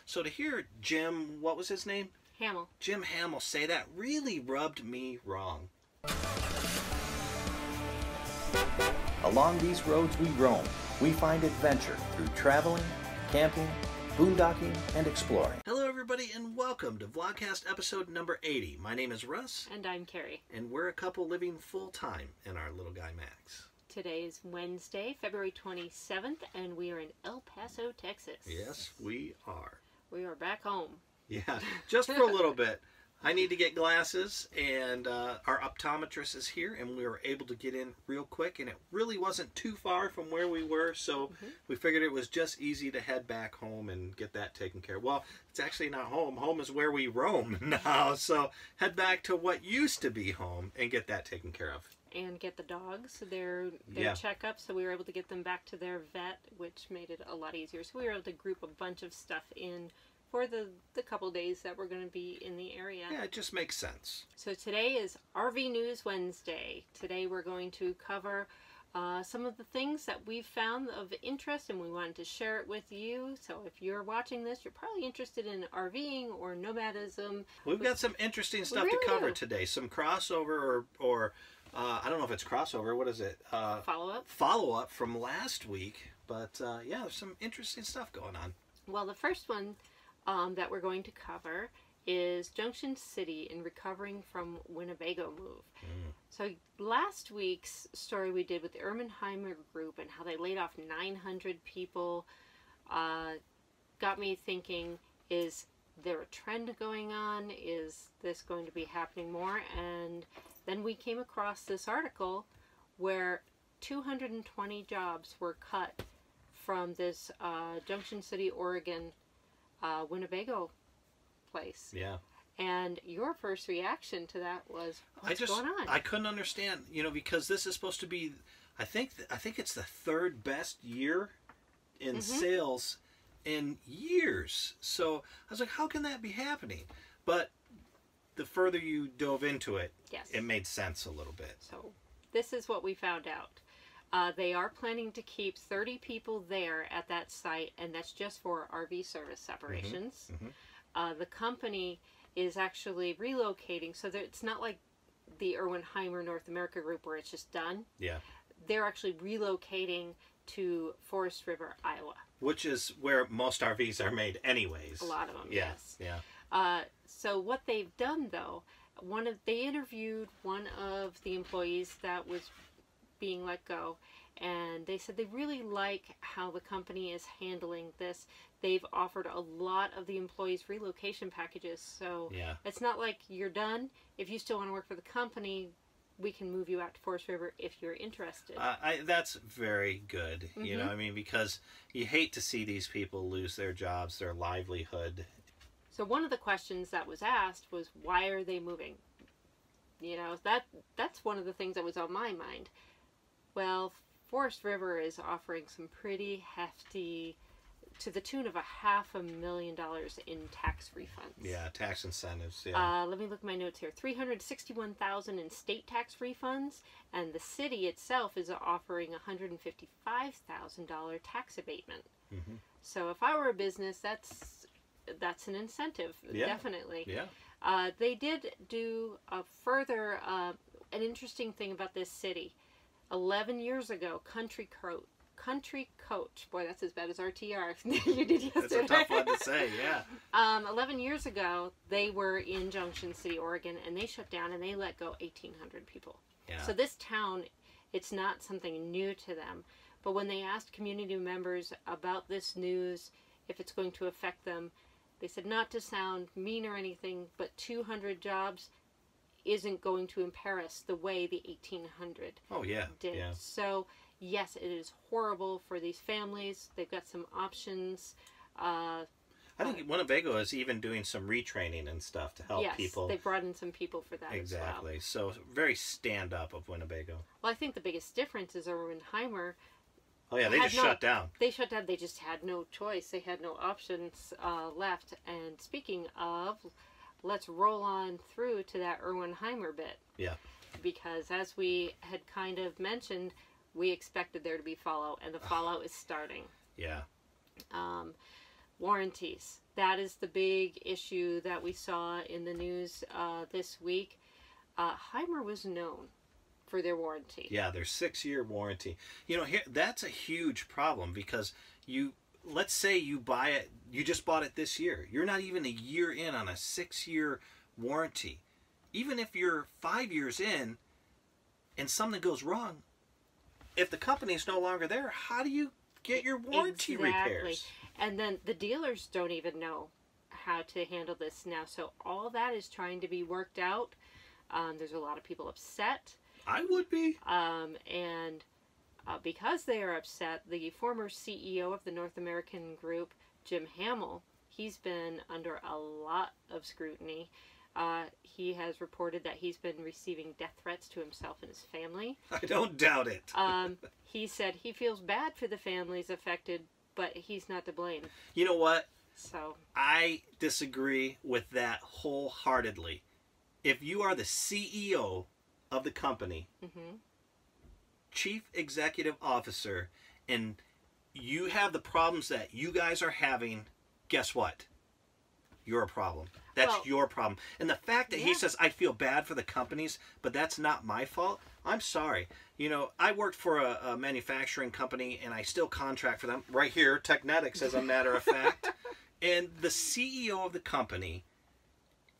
So to hear Jim, what was his name? Hamill. Jim Hamill say that really rubbed me wrong. Along these roads we roam, we find adventure through traveling, camping, boondocking, and exploring. Hello everybody and welcome to Vlogcast episode number 80. My name is Russ. And I'm Carrie. And we're a couple living full-time in our little guy Max. Today is Wednesday, February 27th, and we are in El Paso, Texas. Yes, we are. We are back home. Yeah, just for a little bit. I need to get glasses, and our optometrist is here, and we were able to get in real quick, and it really wasn't too far from where we were, so we figured it was just easy to head back home and get that taken care of. Well, it's actually not home. Home is where we roam now, so head back to what used to be home and get that taken care of. And get the dogs, their checkup, so we were able to get them back to their vet, which made it a lot easier. So we were able to group a bunch of stuff in for the couple days that we're going to be in the area. Yeah, it just makes sense. So today is RV News Wednesday. Today we're going to cover some of the things that we've found of interest, and we wanted to share it with you. So if you're watching this, you're probably interested in RVing or nomadism. We've got some interesting stuff to cover today. Some crossover or I don't know if it's crossover. What is it? Follow-up. Follow-up from last week. But yeah, there's some interesting stuff going on. Well, the first one that we're going to cover is Junction City in recovering from Winnebago move. So last week's story we did with the Erwin Hymer group and how they laid off 900 people got me thinking, is there a trend going on? Is this going to be happening more? And then we came across this article where 220 jobs were cut from this Junction City, Oregon Winnebago place. Yeah. And your first reaction to that was, what's going on? I couldn't understand, you know, because this is supposed to be, I think it's the third best year in sales in years. So I was like, how can that be happening? But the further you dove into it, it made sense a little bit. So this is what we found out. They are planning to keep 30 people there at that site, and that's just for RV service operations. The company is actually relocating, so that it's not like the Erwin Hymer North America group where it's just done. Yeah. They're actually relocating to Forest River, Iowa. Which is where most RVs are made anyways. A lot of them, yes. Yeah. So what they've done, though, they interviewed one of the employees that was being let go, and they said they really like how the company is handling this. They've offered a lot of the employees relocation packages, so it's not like you're done. If you still want to work for the company, we can move you out to Forest River if you're interested. That's very good, you know, I mean, because you hate to see these people lose their jobs, their livelihood. So one of the questions that was asked was, why are they moving? You know, that's one of the things that was on my mind. Well, Forest River is offering some pretty hefty, to the tune of $500,000 in tax refunds. Yeah, tax incentives. Yeah. Let me look at my notes here. $361,000 in state tax refunds, and the city itself is offering $155,000 tax abatement. So if I were a business, that's an incentive, definitely. Yeah. They did do a further an interesting thing about this city. 11 years ago, Country Coach, boy, that's as bad as RTR. You did yesterday. That's a tough one to say, yeah. 11 years ago, they were in Junction City, Oregon, and they shut down and they let go 1,800 people. Yeah. So this town, it's not something new to them. But when they asked community members about this news, if it's going to affect them, they said, not to sound mean or anything, but 200 jobs isn't going to impair us the way the 1,800 did. Yeah. So yes, it is horrible for these families. They've got some options. I think Winnebago is even doing some retraining and stuff to help people. Yes, they brought in some people for that as well. Exactly. So very stand-up of Winnebago. Well, I think the biggest difference is Erwin Hymer. Oh yeah, they just shut down. They shut down. They just had no choice. They had no options left. And speaking of, let's roll on through to that Erwin Hymer bit. Yeah. Because as we had kind of mentioned, we expected there to be fallout, and the fallout is starting. Yeah. warranties. That is the big issue that we saw in the news this week. Hymer was known for their warranty. Yeah, their 6-year warranty. You know, here that's a huge problem because let's say you buy it, you just bought it this year. You're not even a year in on a 6-year warranty. Even if you're 5 years in and something goes wrong, if the company's no longer there, how do you get your warranty repairs? And then the dealers don't even know how to handle this now. So all that is trying to be worked out. There's a lot of people upset. I would be. Because they are upset, the former CEO of the North American group, Jim Hamill, he's been under a lot of scrutiny. He has reported that he's been receiving death threats to himself and his family. I don't doubt it. He said he feels bad for the families affected, but he's not to blame. You know what? So I disagree with that wholeheartedly. If you are the CEO of the company, chief executive officer, and you have the problems that you guys are having, guess what? You're a problem. That's your problem. And the fact that he says, I feel bad for the companies, but that's not my fault. I'm sorry. You know, I worked for a manufacturing company, and I still contract for them. Right here, Technetics, as a matter of fact. And the CEO of the company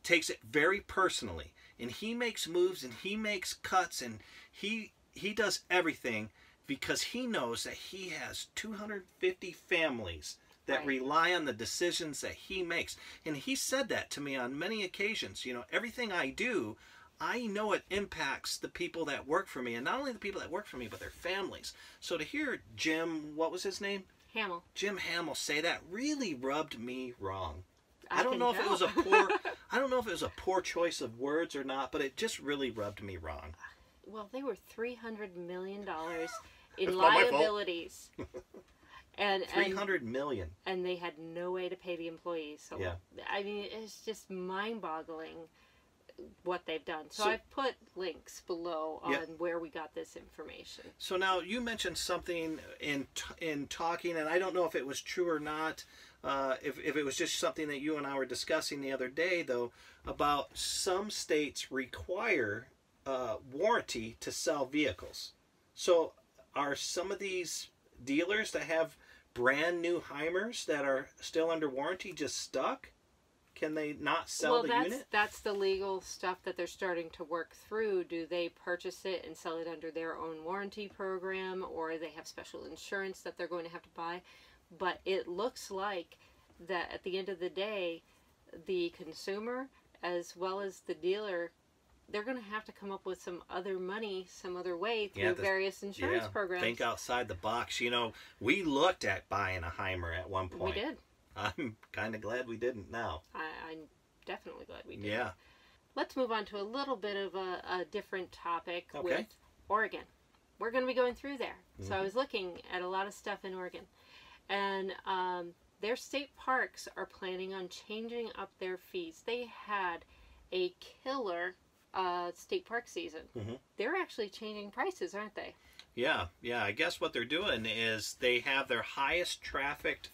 takes it very personally. And he makes moves, and he makes cuts, and he does everything because he knows that he has 250 families that rely on the decisions that he makes. And he said that to me on many occasions. You know, everything I do, I know it impacts the people that work for me. And not only the people that work for me, but their families. So to hear Jim, what was his name? Hamill. Jim Hamill say that really rubbed me wrong. I don't know if it was a poor I don't know if it was a poor choice of words or not, but it just really rubbed me wrong. Well, they were $300 million in liabilities. And $300 million. And they had no way to pay the employees. So, I mean, it's just mind-boggling what they've done. So I've put links below on where we got this information. So now you mentioned something in talking, and I don't know if it was true or not, if it was just something that you and I were discussing the other day, though, about some states require warranty to sell vehicles. So are some of these dealers that have brand new Hymers that are still under warranty just stuck? Can they not sell the unit? That's the legal stuff that they're starting to work through. Do they purchase it and sell it under their own warranty program, or they have special insurance that they're going to have to buy? But it looks like that at the end of the day, the consumer as well as the dealer, they're going to have to come up with some other money, some other way through various insurance programs. Think outside the box. You know, we looked at buying a Hymer at one point. We did. I'm kind of glad we didn't now. I'm definitely glad we did. Yeah. Let's move on to a little bit of a different topic with Oregon. We're going to be going through there. So I was looking at a lot of stuff in Oregon. And their state parks are planning on changing up their fees. They had a killer state park season. They're actually changing prices, aren't they? Yeah. I guess what they're doing is they have their highest trafficked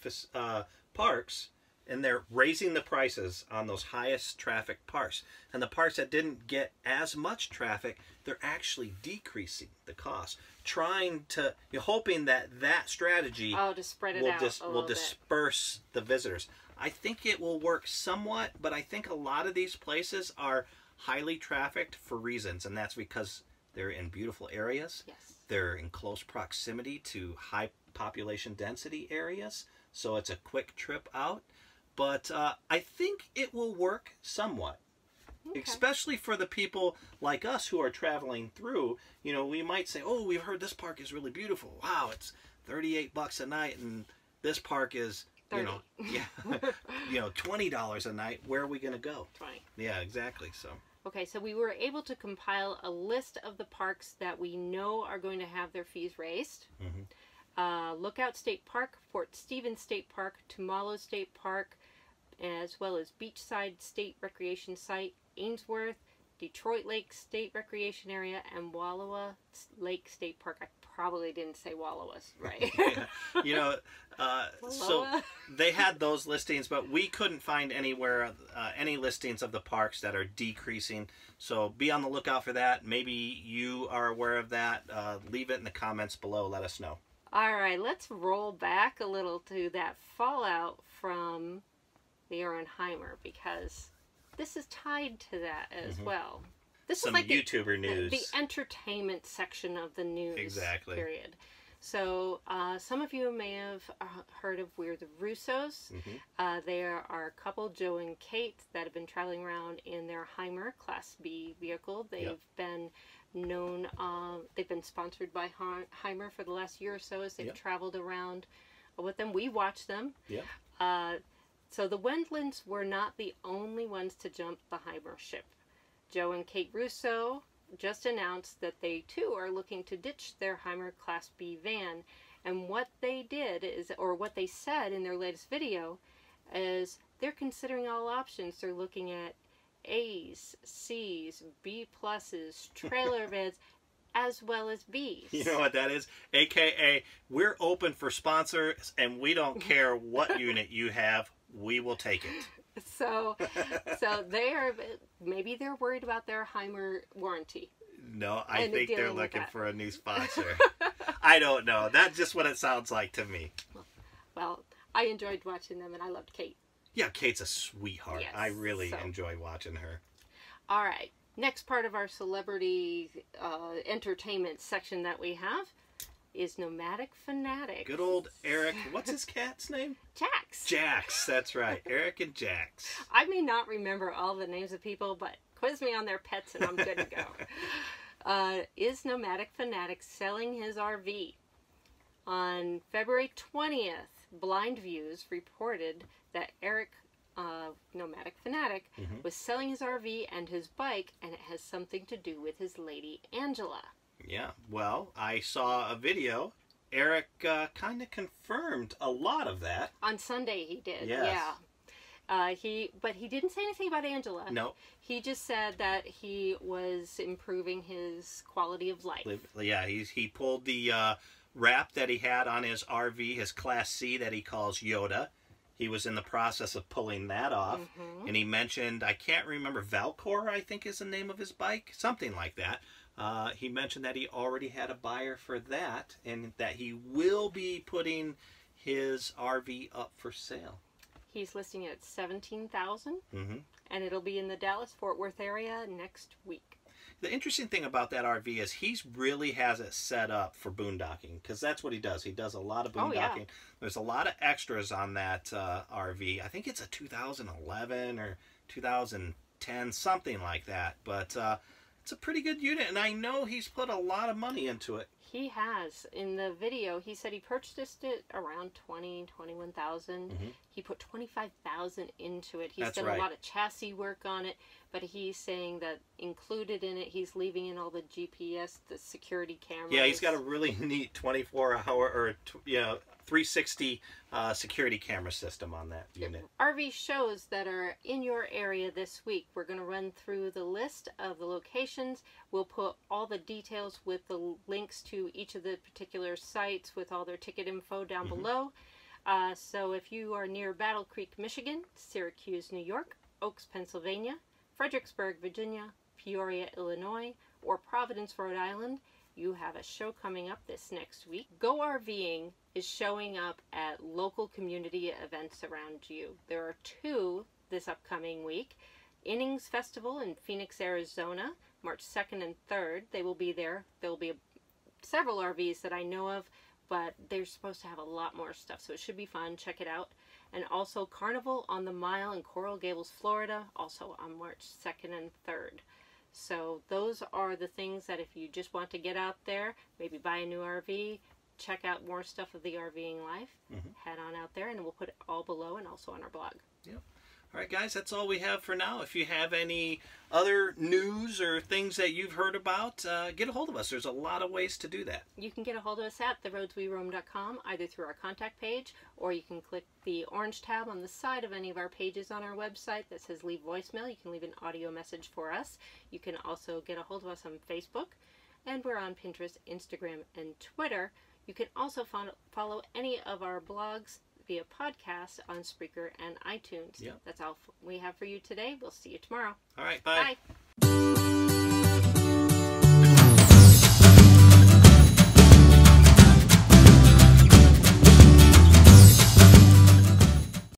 parks, and they're raising the prices on those highest traffic parks. And the parks that didn't get as much traffic, they're actually decreasing the cost. You're hoping that strategy to spread it out will disperse the visitors. I think it will work somewhat, but I think a lot of these places are highly trafficked for reasons, and that's because they're in beautiful areas. Yes. They're in close proximity to high population density areas, so it's a quick trip out. But I think it will work somewhat, especially for the people like us who are traveling through. You know, we might say, oh, we've heard this park is really beautiful. Wow, it's $38 a night, and this park is, $20 a night. Where are we going to go? 20. Yeah, exactly. So. Okay, so we were able to compile a list of the parks that we know are going to have their fees raised. Lookout State Park, Fort Stevens State Park, Tumalo State Park, as well as Beachside State Recreation Site, Ainsworth, Detroit Lake State Recreation Area, and Wallowa Lake State Park. I probably didn't say Wallowas, right? Yeah. You know, so they had those listings, but we couldn't find anywhere any listings of the parks that are decreasing. So be on the lookout for that. Maybe you are aware of that. Leave it in the comments below. Let us know. All right, let's roll back a little to that fallout from the Erwin Hymer, because this is tied to that as well. This Some is like YouTuber news. The entertainment section of the news period. So some of you may have heard of We're the Russos. There are a couple, Joe and Kate, that have been traveling around in their Hymer Class B vehicle. They've been known, they've been sponsored by Hymer for the last year or so as they've traveled around with them. We watch them. So the Wendlands were not the only ones to jump the Hymer ship. Joe and Kate Russo just announced that they too are looking to ditch their Hymer Class B van. And what they did is, or what they said in their latest video, is they're considering all options. They're looking at A's, C's, B pluses, trailer vans, as well as B's. You know what that is? AKA, we're open for sponsors and we don't care what unit you have, we will take it. So they are, maybe they're worried about their Hymer warranty. No, I think they're looking for a new sponsor. I don't know. That's just what it sounds like to me. Well, I enjoyed watching them and I loved Kate. Yeah, Kate's a sweetheart. Yes, I really enjoy watching her. All right. Next part of our celebrity entertainment section that we have is Nomadic Fanatic. Good old Eric. What's his cat's name? Jax. Jax, that's right. Eric and Jax. I may not remember all the names of people, but quiz me on their pets and I'm good to go. Is Nomadic Fanatic selling his RV? On February 20th, Blind Views reported that Eric, Nomadic Fanatic, was selling his RV and his bike, and it has something to do with his lady, Angela. Yeah, well, I saw a video. Eric kind of confirmed a lot of that. On Sunday he did, yes. But he didn't say anything about Angela. No. He just said that he was improving his quality of life. Yeah, he pulled the wrap that he had on his RV, his Class C that he calls Yoda. He was in the process of pulling that off. And he mentioned, I can't remember, Valcor, I think is the name of his bike. Something like that. He mentioned that he already had a buyer for that and that he will be putting his RV up for sale. He's listing it at $17,000 and it'll be in the Dallas-Fort Worth area next week. The interesting thing about that RV is he really has it set up for boondocking, because that's what he does. He does a lot of boondocking. Oh, yeah. There's a lot of extras on that RV. I think it's a 2011 or 2010, something like that. But it's a pretty good unit, and I know he's put a lot of money into it. He has. In the video, he said he purchased it around $21,000. He put $25,000 into it. He's done a lot of chassis work on it, but he's saying that included in it, he's leaving in all the GPS, the security cameras. Yeah, he's got a really neat 24-hour or 360 security camera system on that unit. RV shows that are in your area this week. We're going to run through the list of the locations. We'll put all the details with the links to each of the particular sites with all their ticket info down below. So if you are near Battle Creek, Michigan, Syracuse, New York, Oaks, Pennsylvania, Fredericksburg, Virginia, Peoria, Illinois, or Providence, Rhode Island, you have a show coming up this next week. Go RVing is showing up at local community events around you. There are 2 this upcoming week. Innings Festival in Phoenix, Arizona, March 2nd and 3rd. They will be there. There will be several RVs that I know of, but they're supposed to have a lot more stuff, so it should be fun. Check it out. And also Carnival on the Mile in Coral Gables, Florida, also on March 2nd and 3rd. So those are the things that if you just want to get out there, maybe buy a new RV, check out more stuff of the RVing life, head on out there, and we'll put it all below and also on our blog. Yep. All right, guys, that's all we have for now. If you have any other news or things that you've heard about, get a hold of us. There's a lot of ways to do that. You can get a hold of us at theroadsweroam.com, either through our contact page, or you can click the orange tab on the side of any of our pages on our website that says leave voicemail. You can leave an audio message for us. You can also get a hold of us on Facebook. and we're on Pinterest, Instagram, and Twitter. You can also follow any of our blogs via podcast on Spreaker and iTunes. Yep. That's all we have for you today. We'll see you tomorrow. All right, bye. Bye.